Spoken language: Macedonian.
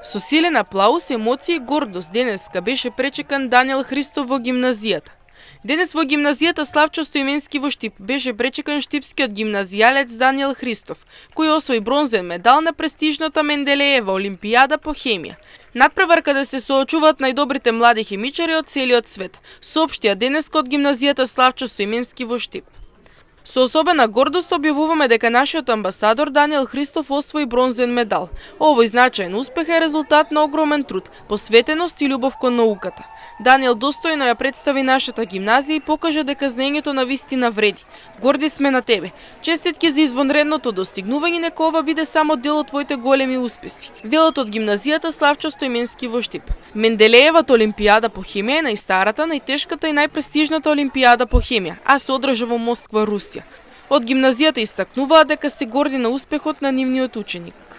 Со силен аплауз, емоции и гордост денеска беше пречекан Даниел Христов во гимназијата. Денес во гимназијата Славчо Стоименски во Штип беше пречекан штипскиот гимназијалец Даниел Христов, кој освои бронзен медал на престижната Менделеева Олимпијада по хемија. Надпреварка да се соочуваат најдобрите млади хемичари од целиот свет, соопштија денеска од гимназијата Славчо Стоименски во Штип. Со особена гордост објавуваме дека нашиот амбасадор Даниел Христов освои бронзен медал. Овој значаен успех е резултат на огромен труд, посветеност и љубов кон науката. Даниел достојно ја представи нашата гимназија и покажа дека знаењето на вистина вреди. Горди сме на тебе. Честитки за извонредното достигнување, нека ова биде само дел од твоите големи успеси. Велот од гимназијата Славчо Стоименски во Штип. Менделеевата Олимпијада по хемија е најстарата, најтешката и најпрестижната Олимпијада по хемија, а се одржа во Москва, Русија. Од гимназијата истакнуваат дека се горди на успехот на нивниот ученик.